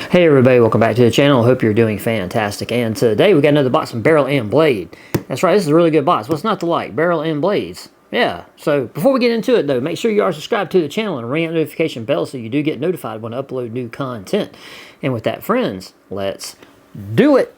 Hey everybody, welcome back to the channel. Hope you're doing fantastic. And today we got another box from Barrel and Blade. That's right, this is a really good box. What's not to like? Barrel and Blades. Yeah, so before we get into it though, make sure you are subscribed to the channel and ring that notification bell so you do get notified when I upload new content. And with that, friends, let's do it.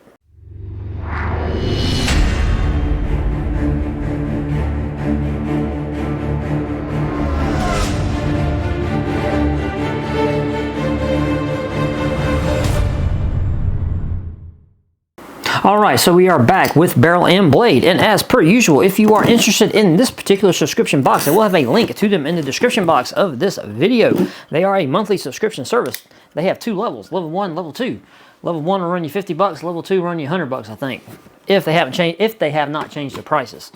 Alright, so we are back with Barrel and Blade, and as per usual, if you are interested in this particular subscription box, I will have a link to them in the description box of this video. They are a monthly subscription service. They have two levels, level 1, level 2. Level 1 will run you $50, level 2 will run you $100, I think, if they have not changed the prices.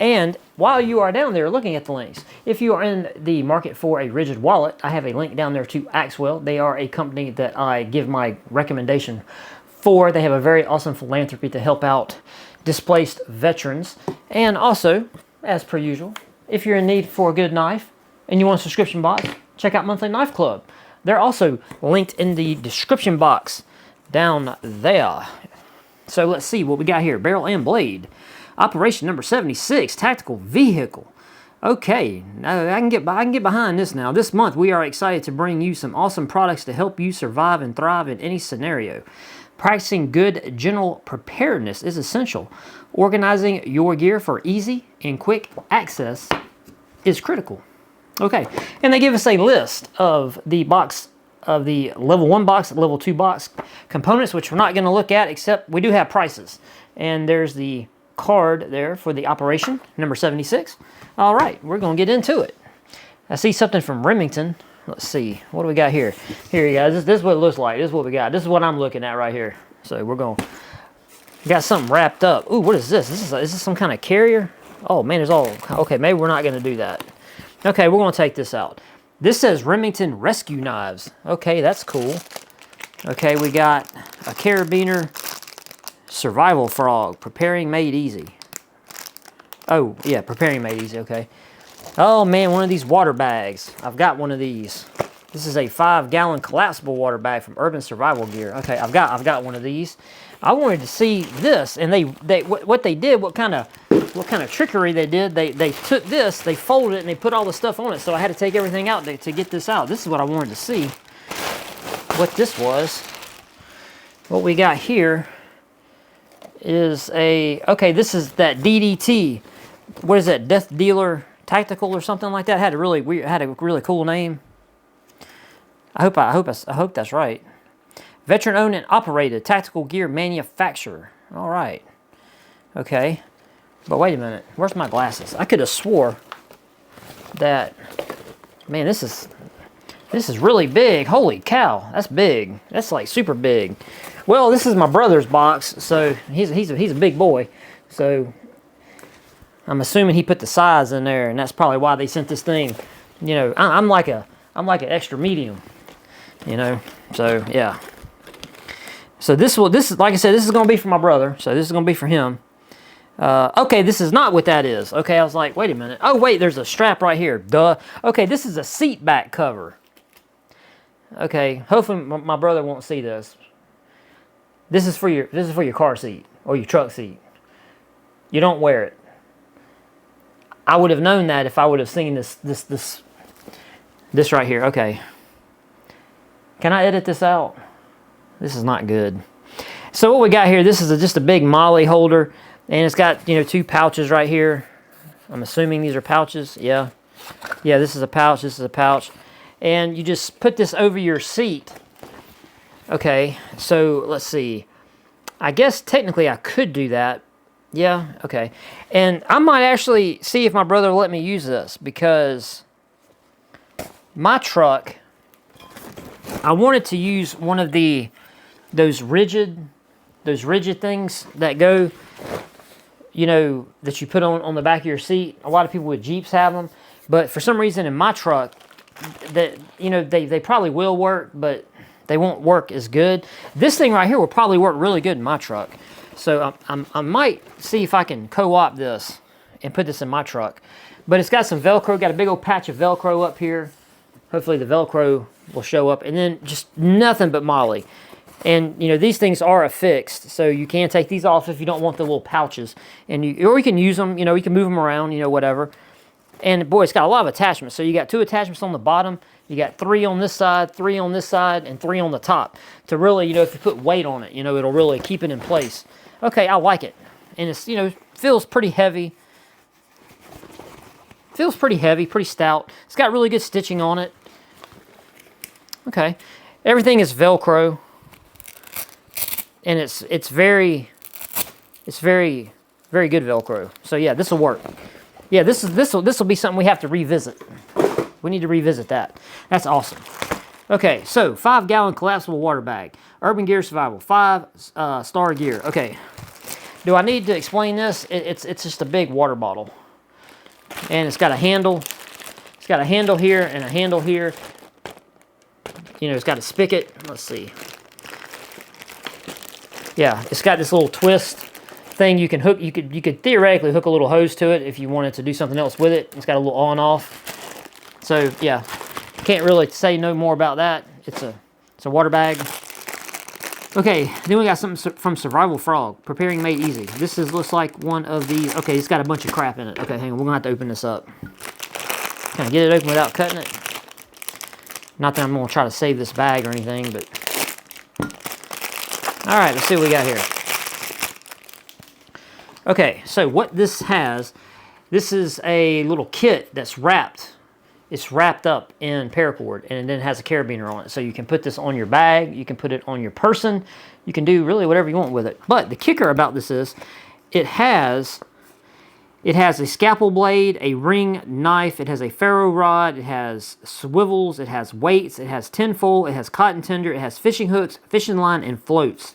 And while you are down there looking at the links, if you are in the market for a rigid wallet, I have a link down there to Axwell. They are a company that I give my recommendation for. They have a very awesome philanthropy to help out displaced veterans. And also, as per usual, if you're in need for a good knife and you want a subscription box, check out Monthly Knife Club. They're also linked in the description box down there. So let's see what we got here. Barrel and Blade. Operation number 76, Tactical Vehicle. Okay, now I can get behind this now. This month we are excited to bring you some awesome products to help you survive and thrive in any scenario. Practicing good general preparedness is essential. Organizing your gear for easy and quick access is critical. Okay, and they give us a list of the box, of the level 1 box, level 2 box components, which we're not going to look at, except we do have prices. And there's the card there for the operation, number 76. All right, we're going to get into it. I see something from Remington. Let's see, what do we got here? Here you guys, this is what it looks like. This is what we got. This is what I'm looking at right here. So we're going, got something wrapped up. Ooh, what is this? Is this some kind of carrier? Oh man, there's all, okay, maybe we're not going to do that. Okay, we're going to take this out. This says Remington Rescue Knives. Okay, that's cool. Okay, we got a carabiner survival frog, preparing made easy. Oh, yeah, preparing made easy, okay. Oh man, one of these water bags. I've got one of these. This is a 5-gallon collapsible water bag from Urban Survival Gear. Okay, I've got one of these. I wanted to see this, and what they did, what kind of trickery they did. They took this, they folded it, and they put all the stuff on it. So I had to take everything out to get this out. This is what I wanted to see. What this was. What we got here is okay. This is that DDT. What is that? Death Dealer Tactical or something like that. Had a really cool name. I hope that's right. Veteran owned and operated tactical gear manufacturer. All right. Okay. But wait a minute. Where's my glasses? I could have swore that, man, this is really big. Holy cow. That's big. That's like super big. Well, this is my brother's box, so he's a big boy. So I'm assuming he put the size in there, and that's probably why they sent this thing. You know, I'm like an extra medium. You know, so yeah. So this is like I said, this is going to be for my brother. So this is going to be for him. Okay, this is not what that is. Okay, I was like, wait a minute. Oh wait, there's a strap right here. Duh. Okay, this is a seat back cover. Okay, hopefully my brother won't see this. This is for your car seat or your truck seat. You don't wear it. I would have known that if I would have seen this right here. Okay. Can I edit this out? This is not good. So what we got here, this is just a big MOLLE holder, and it's got, you know, 2 pouches right here. I'm assuming these are pouches. Yeah. Yeah, this is a pouch, this is a pouch. And you just put this over your seat. Okay, so let's see. I guess technically I could do that. Yeah, okay. And I might actually see if my brother will let me use this, because my truck, I wanted to use one of those rigid things that go, you know, that you put on the back of your seat. A lot of people with Jeeps have them, but for some reason in my truck, that, you know, they probably will work, but they won't work as good. This thing right here will probably work really good in my truck. So I might see if I can co-op this and put this in my truck. But it's got some Velcro, got a big old patch of Velcro up here. Hopefully the Velcro will show up, and then just nothing but moly. And you know, these things are affixed, so you can take these off if you don't want the little pouches, and or you can use them. You know, you can move them around. You know, whatever. And boy, it's got a lot of attachments. So you got 2 attachments on the bottom. You got 3 on this side, 3 on this side, and 3 on the top to really, you know, if you put weight on it, you know, it'll really keep it in place. Okay, I like it, and it's, you know, feels pretty heavy. Feels pretty heavy, pretty stout. It's got really good stitching on it. Okay, everything is Velcro. And it's very good Velcro. So yeah, this will work. Yeah, this will be something we have to revisit. We need to revisit that. That's awesome. Okay, so 5-gallon collapsible water bag, Urban Gear Survival, 5-star gear. Okay, do I need to explain this? It's just a big water bottle, and it's got a handle. It's got a handle here and a handle here. You know, it's got a spigot. Let's see. Yeah, it's got this little twist thing you can hook. You could theoretically hook a little hose to it if you wanted to do something else with it. It's got a little on-off. So yeah, can't really say no more about that. It's a water bag. Okay, then we got something from Survival Frog. Preparing made easy. This looks like one of these. Okay, it's got a bunch of crap in it. Okay, hang on, we're gonna have to open this up. Can I get it open without cutting it? Not that I'm gonna try to save this bag or anything, but. All right, let's see what we got here. Okay, so what this has, this is a little kit that's wrapped. It's wrapped up in paracord, and then it has a carabiner on it. So you can put this on your bag, you can put it on your person, you can do really whatever you want with it. But the kicker about this is, it has a scalpel blade, a ring knife, it has a ferro rod, it has swivels, it has weights, it has tinfoil, it has cotton tinder, it has fishing hooks, fishing line, and floats.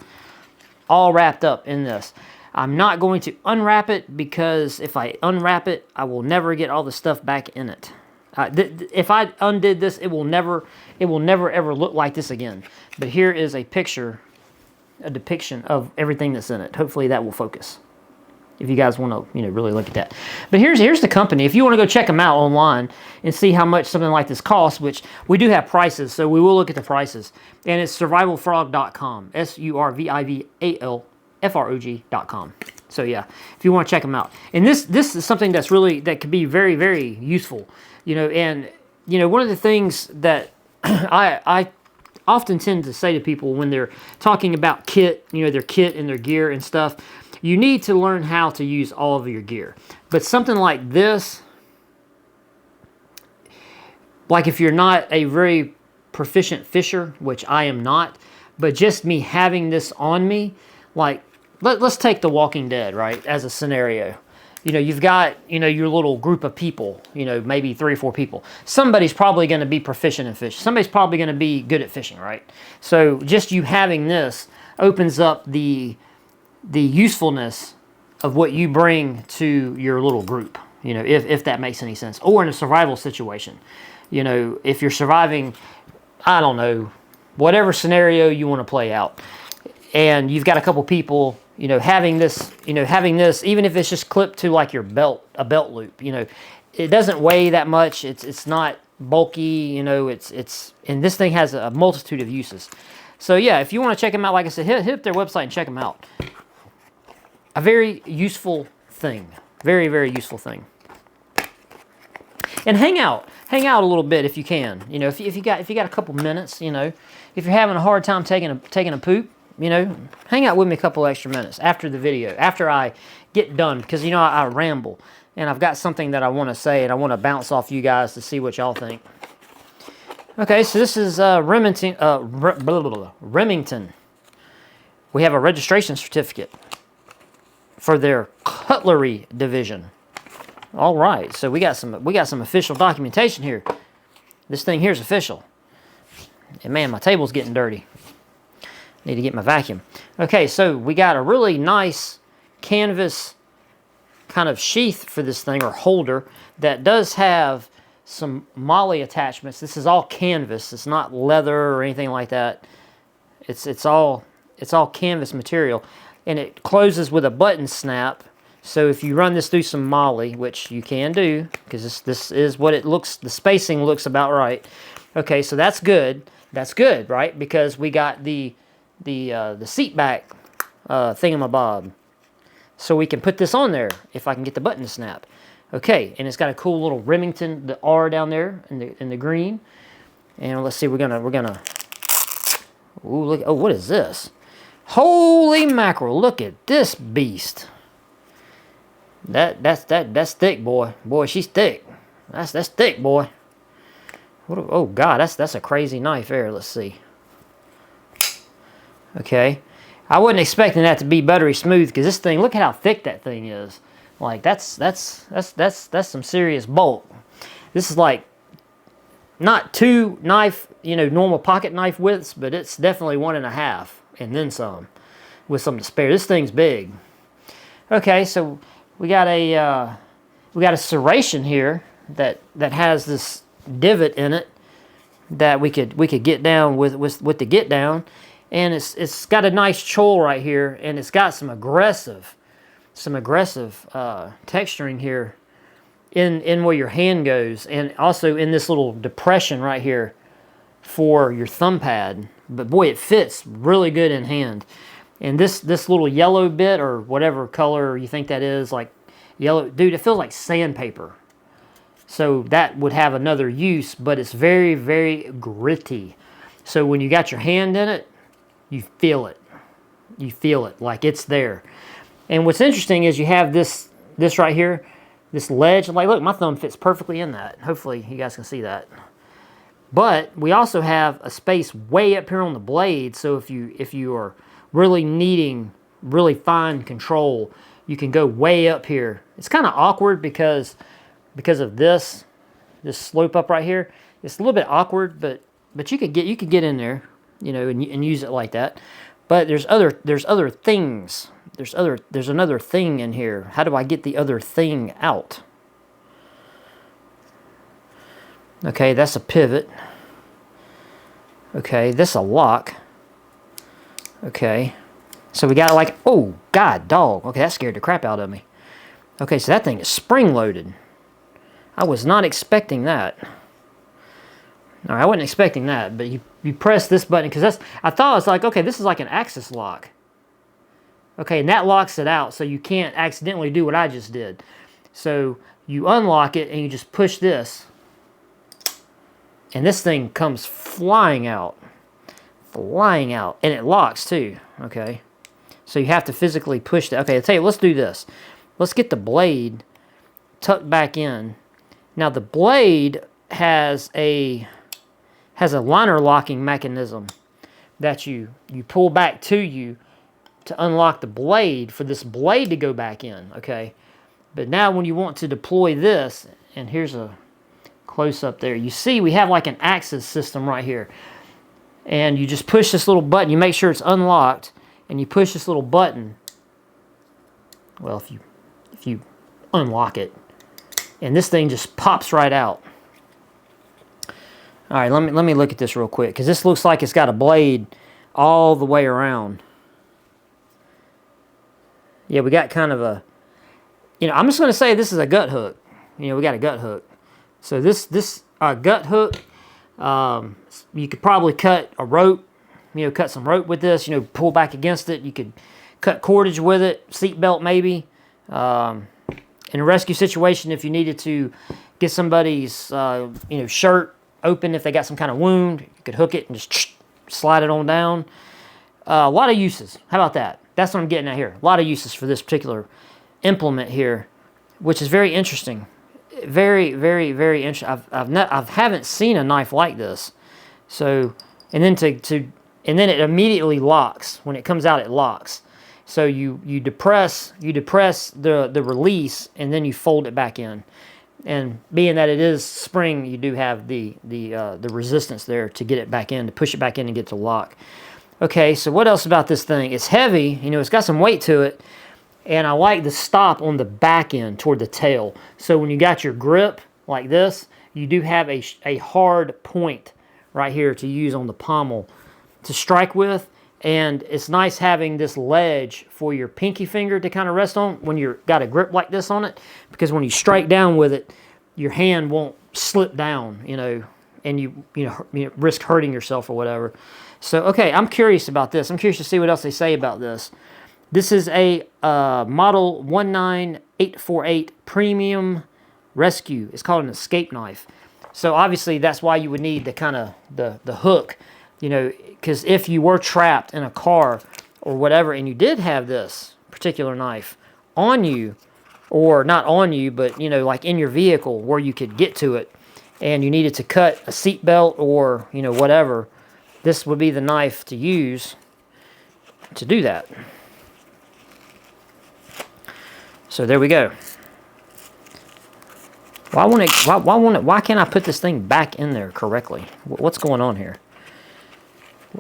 All wrapped up in this. I'm not going to unwrap it, because if I unwrap it, I will never get all the stuff back in it. If I undid this, it will never ever look like this again. But here is a picture, a depiction of everything that's in it. Hopefully that will focus, if you guys want to, you know, really look at that. But here's the company. If you want to go check them out online and see how much something like this costs, which we do have prices, so we will look at the prices. And it's survivalfrog.com, survivalfrog.com. So yeah, if you want to check them out. And this is something that could be very, very useful. You know, and you know, one of the things that I often tend to say to people when they're talking about kit, you know, their kit and their gear and stuff, you need to learn how to use all of your gear. But something like this, like if you're not a very proficient fisher, which I am not, but just me having this on me, like let's take The Walking Dead, right, as a scenario. You know, you've got, you know, your little group of people, you know, maybe 3 or 4 people. Somebody's probably going to be proficient in fishing. Somebody's probably going to be good at fishing, right? So just you having this opens up the usefulness of what you bring to your little group, you know, if that makes any sense. Or in a survival situation, you know, if you're surviving, I don't know, whatever scenario you want to play out, and you've got a couple people, you know, having this, even if it's just clipped to like your belt, a belt loop, you know, it doesn't weigh that much. It's not bulky, you know, and this thing has a multitude of uses. So yeah, if you want to check them out, like I said, hit up their website and check them out. A very useful thing. Very, very useful thing. And hang out a little bit if you can. You know, if you got a couple minutes, you know, if you're having a hard time taking a poop, you know, hang out with me a couple extra minutes after the video, after I get done, because you know I ramble and I've got something that I want to say and I want to bounce off you guys to see what y'all think. Okay, so this is Remington. We have a registration certificate for their cutlery division. All right, so we got some official documentation here. This thing here is official. And man, my table's getting dirty. Need to get my vacuum. Okay, so we got a really nice canvas kind of sheath for this thing, or holder, that does have some MOLLE attachments. This is all canvas. It's not leather or anything like that. It's all canvas material, and it closes with a button snap. So if you run this through some moly, which you can do, because this is what it looks, the spacing looks about right. Okay, so that's good. That's good, right? Because we got the seat back thingamabob. So we can put this on there if I can get the button to snap. Okay, and it's got a cool little Remington, the R down there in the green. And let's see, we're gonna. Ooh, look! Oh, what is this? Holy mackerel! Look at this beast. That's thick, boy. Boy, she's thick. That's thick, boy. Oh God, that's a crazy knife there. Let's see. Okay, I wasn't expecting that to be buttery smooth because this thing. Look at how thick that thing is. Like that's some serious bulk. This is like not 2 knife, normal pocket knife widths, but it's definitely 1.5 and then some, with some to spare. This thing's big. Okay, so we got a serration here that has this divot in it that we could get down with the get down, and it's got a nice choil right here, and it's got some aggressive texturing here in where your hand goes, and also in this little depression right here for your thumb pad. But boy, it fits really good in hand. And this little yellow bit, or whatever color you think that is, like yellow, dude, it feels like sandpaper. So that would have another use, but it's very, very gritty. So when you got your hand in it, you feel it. You feel it like it's there. And what's interesting is you have this right here, this ledge. Like, look, my thumb fits perfectly in that. Hopefully you guys can see that. But we also have a space way up here on the blade. So if you are really needing really fine control, you can go way up here. It's kind of awkward because of this slope up right here. It's a little bit awkward, but you could get in there, and use it like that. But there's other things. There's another thing in here. How do I get the other thing out? Okay, that's a pivot. Okay, this is a lock. Okay, so we got like, oh God, dog. Okay, that scared the crap out of me. Okay, so that thing is spring loaded. I was not expecting that. All right, I wasn't expecting that, but you press this button, because I thought it was like, okay, this is like an axis lock. Okay, and that locks it out, so you can't accidentally do what I just did. So you unlock it and you just push this, and this thing comes flying out, and it locks too. Okay, so you have to physically push that. Okay, I'll tell you, let's do this. Let's get the blade tucked back in. Now the blade has a liner locking mechanism that you pull back to you to unlock the blade, for this blade to go back in. Okay, but now when you want to deploy this, and here's a close up there, you see we have like an axis system right here, and you just push this little button. You make sure it's unlocked, and you push this little button. Well, if you unlock it, and this thing just pops right out. All right, let me look at this real quick, because this looks like it's got a blade all the way around. Yeah, we got kind of a, I'm just going to say this is a gut hook. We got a gut hook. So this gut hook, you could probably cut a rope, cut some rope with this, pull back against it. You could cut cordage with it, seat belt maybe. In a rescue situation, if you needed to get somebody's, shirt open, if they got some kind of wound, you could hook it and just slide it on down. A lot of uses. How about that? That's what I'm getting at here. A lot of uses for this particular implement here, which is very interesting. Very, very, very interesting. I haven't seen a knife like this. So, and then and then it immediately locks. When it comes out, it locks. So you depress the release, and then you fold it back in. And being that it is spring, you do have the resistance there to get it back in, to push it back in and get to lock. Okay, so what else about this thing? It's heavy, it's got some weight to it, and I like the stop on the back end toward the tail. So when you got your grip like this, you do have a hard point right here to use on the pommel to strike with, And it's nice having this ledge for your pinky finger to kind of rest on when you've got a grip like this on it, because when you strike down with it, your hand won't slip down, you know, and you risk hurting yourself or whatever. So, okay, I'm curious about this. I'm curious to see what else they say about this. This is a model 19848 Premium Rescue. It's called an escape knife. So obviously that's why you would need the kind of the hook, you know, because if you were trapped in a car or whatever and you did have this particular knife on you, or not on you, but, you know, like in your vehicle where you could get to it, and you needed to cut a seat belt or, you know, whatever, this would be the knife to use to do that. So there we go. Why can't I put this thing back in there correctly? What's going on here?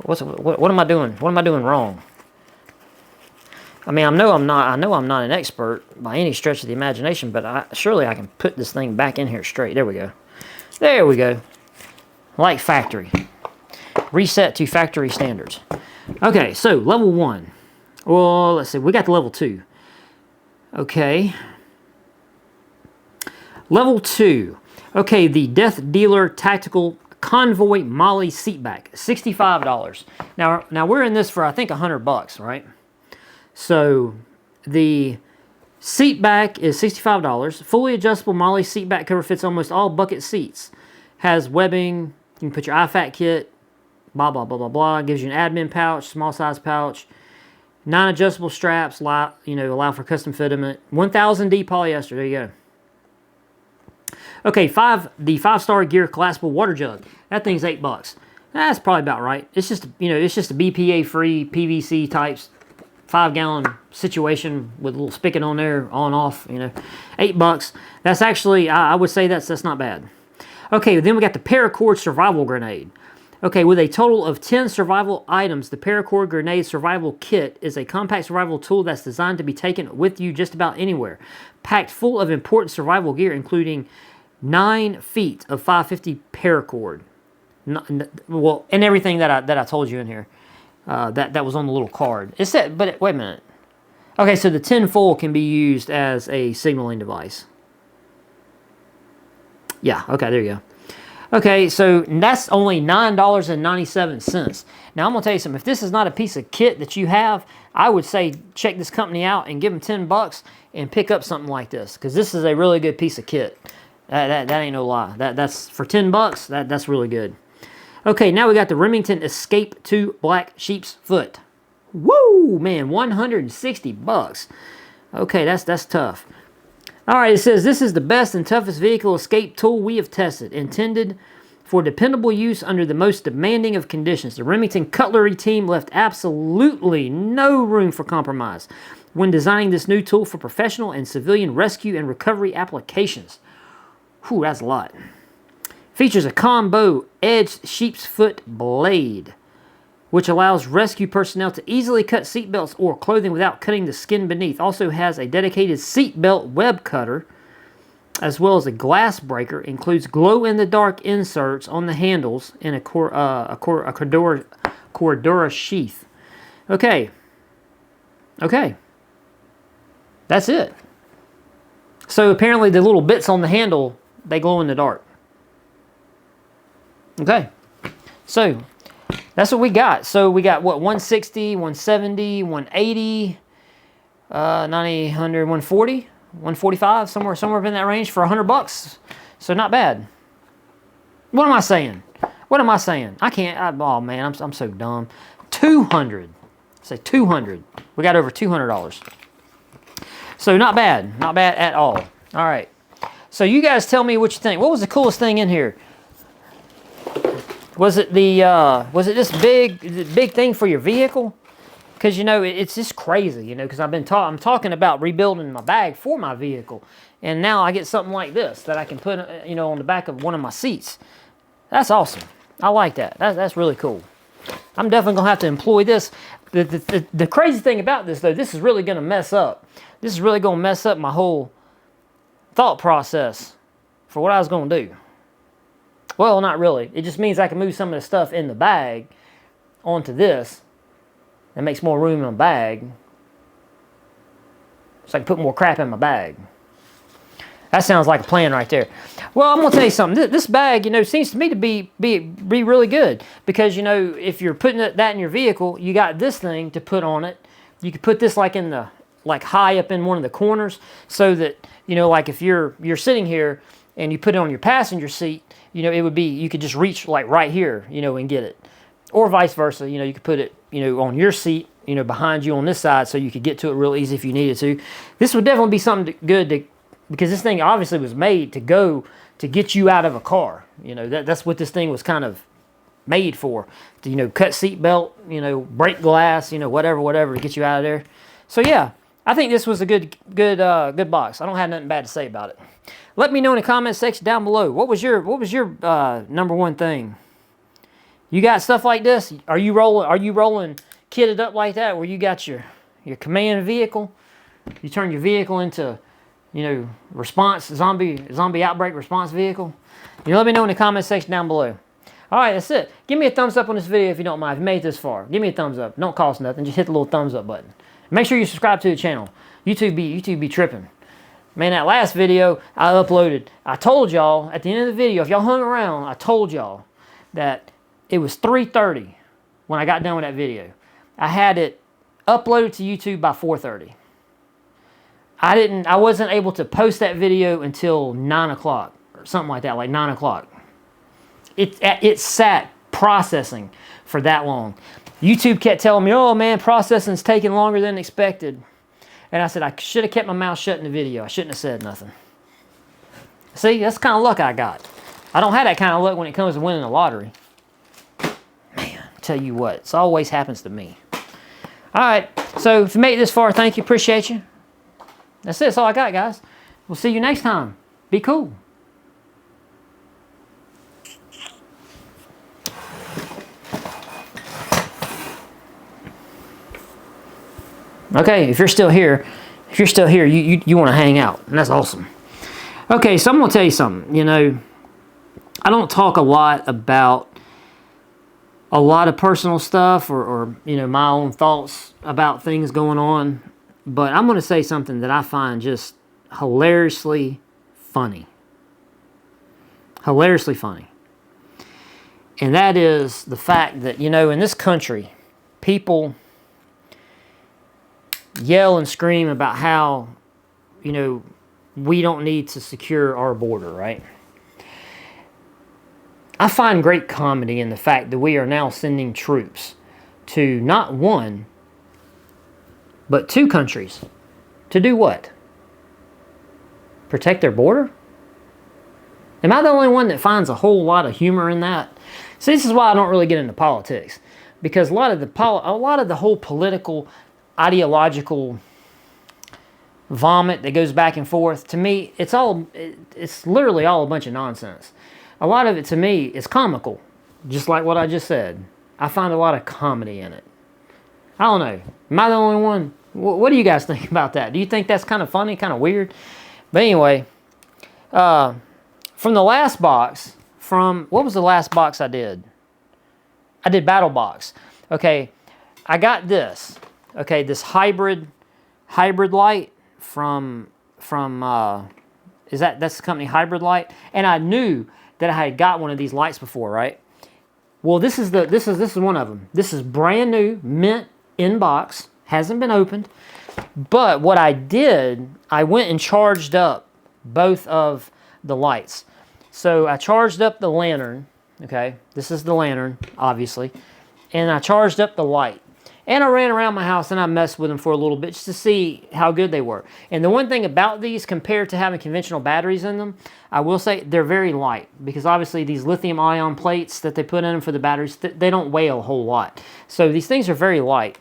What am I doing? What am I doing wrong? I mean, I know I'm not an expert by any stretch of the imagination, but surely I can put this thing back in here straight. There we go. There we go. Like factory. Reset to factory standards. Okay, so level 1. Well, let's see. We got to level 2. Okay. Level 2. Okay, the Death Dealer Tactical Convoy Molly Seatback. $65. Now we're in this for, I think, $100, right? So the seat back is $65. Fully adjustable Molly seat back cover fits almost all bucket seats. Has webbing. You can put your IFAC kit. Blah, blah, blah, blah, blah. Gives you an admin pouch, small size pouch. 9 adjustable straps, allow for custom fitment. 1000D polyester. There you go. Okay, the 5-star gear collapsible water jug. That thing's $8. That's probably about right. It's just a BPA-free PVC types 5-gallon situation with a little spigot on there, on off. $8. That's actually, I would say that's not bad. Okay, then we got the Paracord Survival Grenade. Okay, with a total of 10 survival items, the Paracord Grenade Survival Kit is a compact survival tool that's designed to be taken with you just about anywhere. Packed full of important survival gear, including 9 feet of 550 paracord. Well, and everything that I told you in here, that was on the little card. It said, but wait a minute. Okay, so the 10 full can be used as a signaling device. Yeah, okay, there you go. Okay, so that's only $9.97. Now, I'm going to tell you something. If this is not a piece of kit that you have, I would say check this company out and give them $10 and pick up something like this, because this is a really good piece of kit. That ain't no lie. That's for $10. That's really good. Okay, now we got the Remington Escape 2 Black Sheep's Foot. Woo, man, $160. Okay, that's tough. All right, it says, this is the best and toughest vehicle escape tool we have tested, intended for dependable use under the most demanding of conditions. The Remington Cutlery team left absolutely no room for compromise when designing this new tool for professional and civilian rescue and recovery applications. Whew, that's a lot. Features a combo edged sheep's foot blade, which allows rescue personnel to easily cut seatbelts or clothing without cutting the skin beneath. Also has a dedicated seatbelt web cutter, as well as a glass breaker. Includes glow-in-the-dark inserts on the handles and a Cordura sheath. Okay. That's it. So apparently the little bits on the handle, they glow in the dark. Okay. So that's what we got. So we got what, 160, 170, 180, 90, 100, 140, 145, somewhere in that range for $100. So not bad. What am I saying? I can't. Oh man, I'm so dumb. 200. Say 200. We got over $200. So not bad at all. All right. So you guys tell me what you think. What was the coolest thing in here? Was it this big thing for your vehicle? Because it's just crazy, because I'm talking about rebuilding my bag for my vehicle, and now I get something like this that I can put on the back of one of my seats. That's awesome. I like that. That's really cool. I'm definitely gonna have to employ this. The crazy thing about this, though, this is really gonna mess up. This is really gonna mess up my whole thought process for what I was gonna do. Well, not really. It just means I can move some of the stuff in the bag onto this, That makes more room in my bag, so I can put more crap in my bag. That sounds like a plan right there. Well, I'm gonna tell you something. This bag, you know, seems to me to be really good, because, you know, if you're putting that in your vehicle, you got this thing to put on it. You could put this like in the high up in one of the corners, so that, you know, like if you're sitting here and you put it on your passenger seat, you know, it would be, you could just reach like right here, you know, and get it, or vice versa. You know, you could put it, you know, on your seat, you know, behind you on this side, so you could get to it real easy if you needed to. This would definitely be something good to, because this thing obviously was made to get you out of a car. You know, that's what this thing was kind of made for. To, you know, cut seat belt, you know, break glass, you know, whatever to get you out of there. So yeah, I think this was a good box. I don't have nothing bad to say about it. Let me know in the comment section down below. What was your number one thing? You got stuff like this? Are you rolling kitted up like that, where you got your command vehicle? You turn your vehicle into, you know, zombie outbreak response vehicle? You know, let me know in the comment section down below. All right, that's it. Give me a thumbs up on this video if you don't mind. If you made it this far, give me a thumbs up. Don't cost nothing. Just hit the little thumbs up button. Make sure you subscribe to the channel. YouTube be tripping. Man, that last video I uploaded, I told y'all at the end of the video, if y'all hung around, I told y'all that it was 3:30 when I got done with that video. I had it uploaded to YouTube by 4:30. I wasn't able to post that video until 9 o'clock or something like that, like 9 o'clock. It sat processing for that long. YouTube kept telling me, oh man, processing's taking longer than expected. And I said, I should have kept my mouth shut in the video. I shouldn't have said nothing. See, that's the kind of luck I got. I don't have that kind of luck when it comes to winning the lottery. Man, I tell you what, it always happens to me. All right, so if you made it this far, thank you, appreciate you. That's it, that's all I got, guys. We'll see you next time. Be cool. Okay, if you're still here, you want to hang out, and that's awesome. Okay, so I'm going to tell you something. You know, I don't talk a lot about a lot of personal stuff or you know, my own thoughts about things going on, but I'm going to say something that I find just hilariously funny. Hilariously funny. And that is the fact that, you know, in this country, people yell and scream about how, you know, we don't need to secure our border, right? I find great comedy in the fact that we are now sending troops to not one, but two countries. To do what? Protect their border? Am I the only one that finds a whole lot of humor in that? See, this is why I don't really get into politics, because a lot of the whole political, ideological vomit that goes back and forth, to me, it's literally all a bunch of nonsense. A lot of it, to me, is comical, just like what I just said. I find a lot of comedy in it. I don't know. Am I the only one? What do you guys think about that? Do you think that's kind of funny, kind of weird? But anyway, from the last box, what was the last box I did? I did Battle Box. Okay, I got this. Okay, this hybrid light from that's the company Hybrid Light, and I knew that I had got one of these lights before, right? Well, this is one of them. This is brand new, mint in box, hasn't been opened. But what I did, I went and charged up both of the lights. So I charged up the lantern. Okay, this is the lantern, obviously, and I charged up the light. And I ran around my house and I messed with them for a little bit just to see how good they were. And the one thing about these, compared to having conventional batteries in them, I will say they're very light, because obviously these lithium ion plates that they put in them for the batteries, they don't weigh a whole lot. So these things are very light.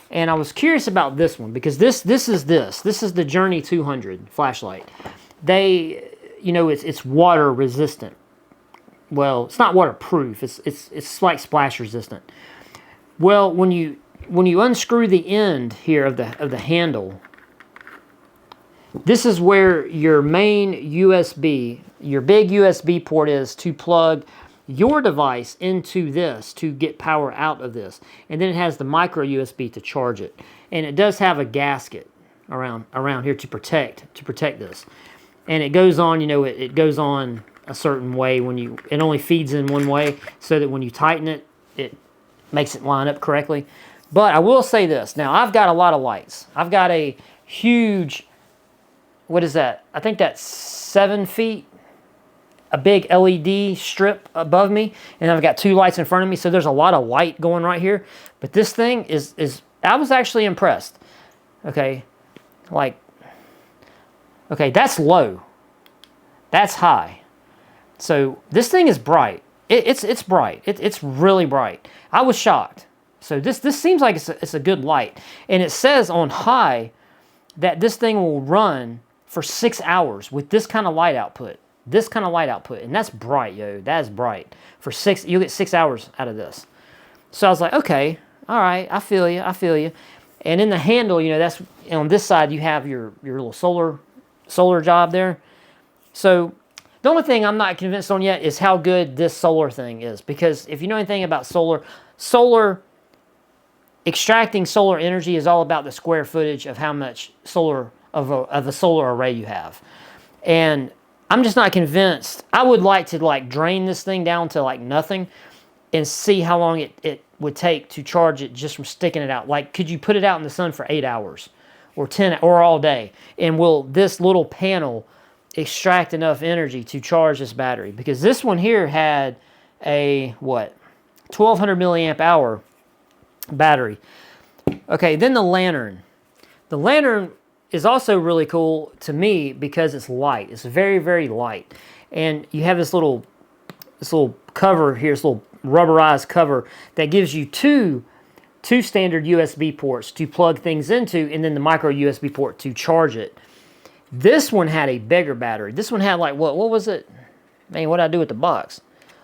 And I was curious about this one, because this is the Journey 200 flashlight. You know, it's water resistant. Well, it's not waterproof. It's like splash resistant. Well, when you unscrew the end here of the handle, this is where your main USB, your big USB port is to plug your device into this to get power out of this. And then it has the micro USB to charge it. And it does have a gasket around here to protect this. And it goes on, you know, it goes on a certain way when it only feeds in one way, so that when you tighten it, it makes it line up correctly. But I will say this. Now, I've got a lot of lights. I've got a huge, what is that? I think that's 7 feet, a big LED strip above me, and I've got 2 lights in front of me, so there's a lot of light going right here. But this thing is I was actually impressed. Okay, like, okay, that's low. That's high. So this thing is bright. It's bright. It's really bright. I was shocked. So this seems like it's a good light. And it says on high that this thing will run for 6 hours with this kind of light output. This kind of light output. And that's bright, yo. That is bright. For 6, you'll get 6 hours out of this. So I was like, okay, all right, I feel you, I feel you. And in the handle, you know, that's on this side you have your little solar job there. So the only thing I'm not convinced on yet is how good this solar thing is. Because if you know anything about extracting solar energy is all about the square footage of how much solar of a solar array you have. And I'm just not convinced. I would like to drain this thing down to nothing and see how long it would take to charge it just from sticking it out. Like, could you put it out in the sun for 8 hours or 10 or all day? And will this little panel extract enough energy to charge this battery? Because this one here had a 1200 milliamp hour battery. Okay, then the lantern. The lantern is also really cool to me because it's light. It's very, very light. And you have this little cover here, this little rubberized cover that gives you two standard USB ports to plug things into, and then the micro USB port to charge it. This one had a bigger battery. This one had what was it? Man, what did I do with the box?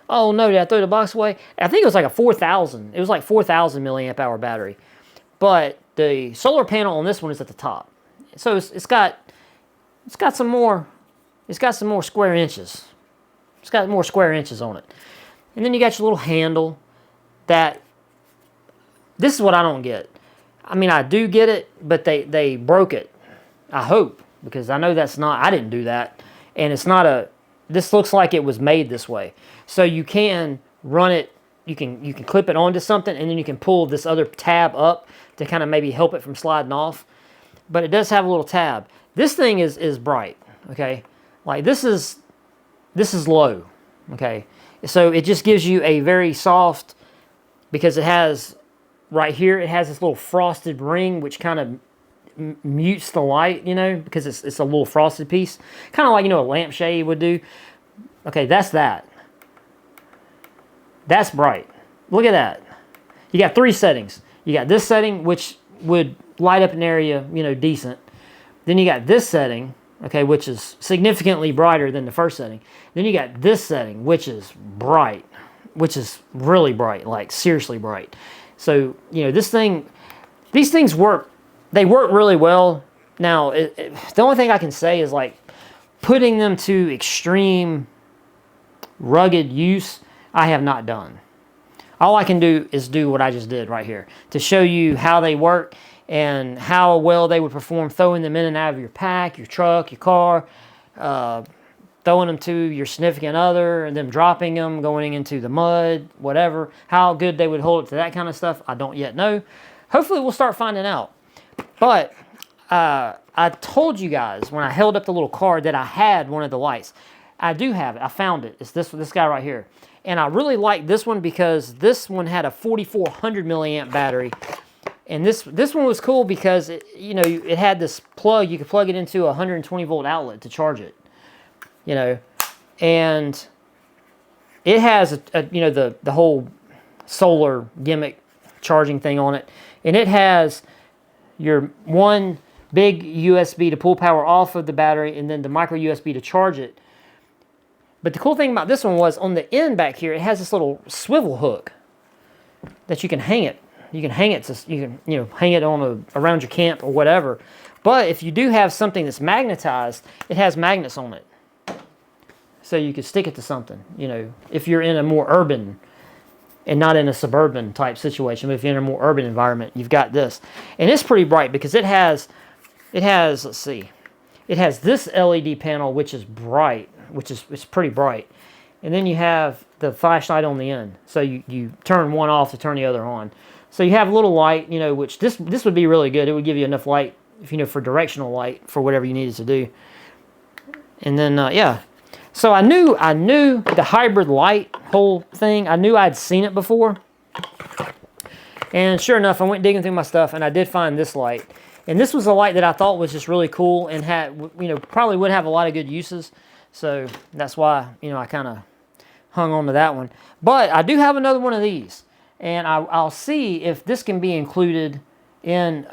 Oh no, did I throw the box away? I think it was like a 4,000. It was like 4,000 milliamp hour battery. But the solar panel on this one is at the top. So it's got some more square inches. It's got more square inches on it. And then you got your little handle that, this is what I don't get. I mean, I do get it, but they broke it. I hope, because I know I didn't do that. And it's not this looks like it was made this way. So you can run it, you can clip it onto something, and then you can pull this other tab up to kind of maybe help it from sliding off. But it does have a little tab. This thing is bright, okay? Like this is low, okay? So it just gives you a very soft, because it has, right here, it has this little frosted ring which kind of mutes the light, you know, because it's a little frosted piece. Kind of like, you know, a lampshade would do. Okay, that's that. That's bright. Look at that. You got 3 settings. You got this setting, which would light up an area, you know, decent. Then you got this setting, okay, which is significantly brighter than the first setting. Then you got this setting, which is bright, which is really bright, like seriously bright. So, you know, these things work. They work really well. Now, the only thing I can say is putting them to extreme rugged use, I have not done. All I can do is do what I just did right here to show you how they work and how well they would perform throwing them in and out of your pack, your truck, your car, throwing them to your significant other, and them dropping them, going into the mud, whatever. How good they would hold it to that kind of stuff, I don't yet know. Hopefully we'll start finding out. But I told you guys when I held up the little card that I had one of the lights. I do have it. I found it. It's this guy right here. And I really like this one because this one had a 4,400 milliamp battery. And this one was cool because it had this plug. You could plug it into a 120 volt outlet to charge it. You know, and it has the whole solar gimmick charging thing on it, and it has your one big USB to pull power off of the battery, and then the micro USB to charge it. But the cool thing about this one was on the end back here, it has this little swivel hook that you can hang it. You can hang it to hang it on around your camp or whatever. But if you do have something that's magnetized, it has magnets on it. so you could stick it to something, you know, if you're in a more urban and not in a suburban type situation. But if you're in a more urban environment, you've got this. And it's pretty bright because it has, let's see, it has this LED panel, which is bright, it's pretty bright. And then you have the flashlight on the end. So you turn one off to turn the other on. So you have a little light, you know, which this would be really good. It would give you enough light, if you know, for directional light for whatever you needed to do. And then, yeah. So I knew the hybrid light whole thing. I knew I'd seen it before. And sure enough, I went digging through my stuff and I did find this light. And this was a light that I thought was just really cool and had, you know, probably would have a lot of good uses. So that's why, you know, I kind of hung on to that one. But I do have another one of these. And I'll see if this can be included in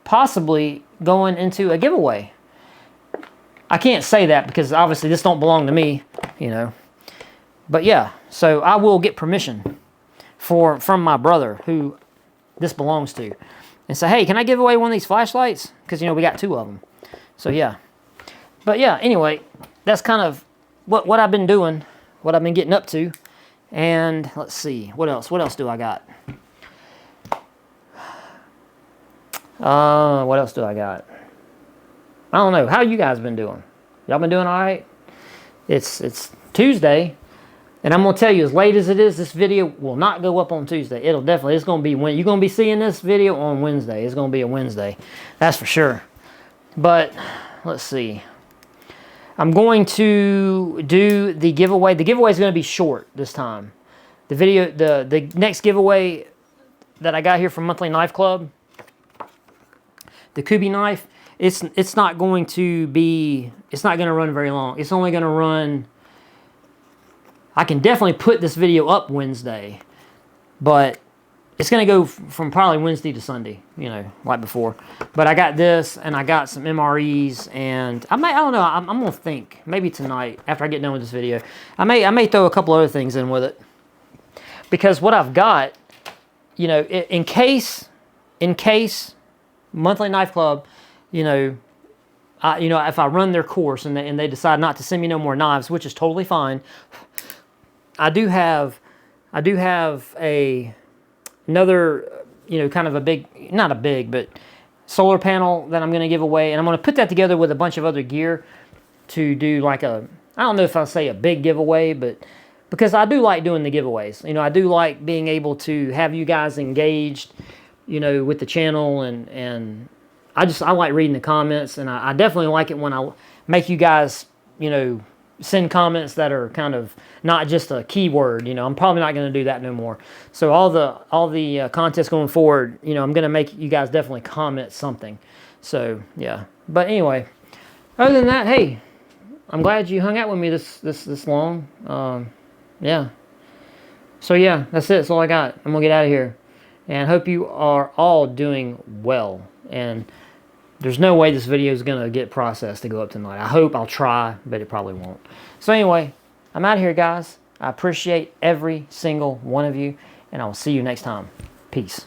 possibly going into a giveaway. I can't say that because obviously this don't belong to me, you know. But yeah, so I will get permission from my brother who this belongs to. And say, hey, can I give away one of these flashlights? Because, you know, we got 2 of them. So yeah. But yeah, anyway, that's kind of what I've been doing, what I've been getting up to. And let's see, what else? What else do I got? What else do I got? I don't know. How you guys been doing? Y'all been doing all right? It's Tuesday, and I'm gonna tell you, as late as it is, this video will not go up on Tuesday. It's gonna be when you're gonna be seeing this video on Wednesday. It's gonna be a Wednesday, that's for sure. But let's see. I'm going to do the giveaway. The giveaway is going to be short this time. The video, the next giveaway that I got here from Monthly Knife Club, the Kubi knife, it's not going to run very long. It's only going to run, I can definitely put this video up Wednesday, but it's going to go from probably Wednesday to Sunday, you know, like before. But I got this, and I got some MREs, and I don't know, I'm going to think, maybe tonight, after I get done with this video, I may throw a couple other things in with it. Because what I've got, you know, in case Monthly Knife Club, you know, if I run their course and they decide not to send me no more knives, which is totally fine, I do have another, you know, kind of a big, not a big, but solar panel that I'm going to give away. And I'm going to put that together with a bunch of other gear to do like I don't know if I'll say a big giveaway, but because I do like doing the giveaways. You know, I do like being able to have you guys engaged, you know, with the channel. And I like reading the comments. And I definitely like it when I make you guys, you know, send comments that are kind of not just a keyword. You know, I'm probably not going to do that no more. So all the contests going forward, you know, I'm going to make you guys definitely comment something. So yeah. But anyway, other than that, hey, I'm glad you hung out with me this long. Yeah. So yeah, that's it. That's all I got. I'm gonna get out of here, and hope you are all doing well. And there's no way this video is gonna get processed to go up tonight. I hope. I'll try, but it probably won't. So anyway, I'm out of here, guys. I appreciate every single one of you, and I will see you next time. Peace.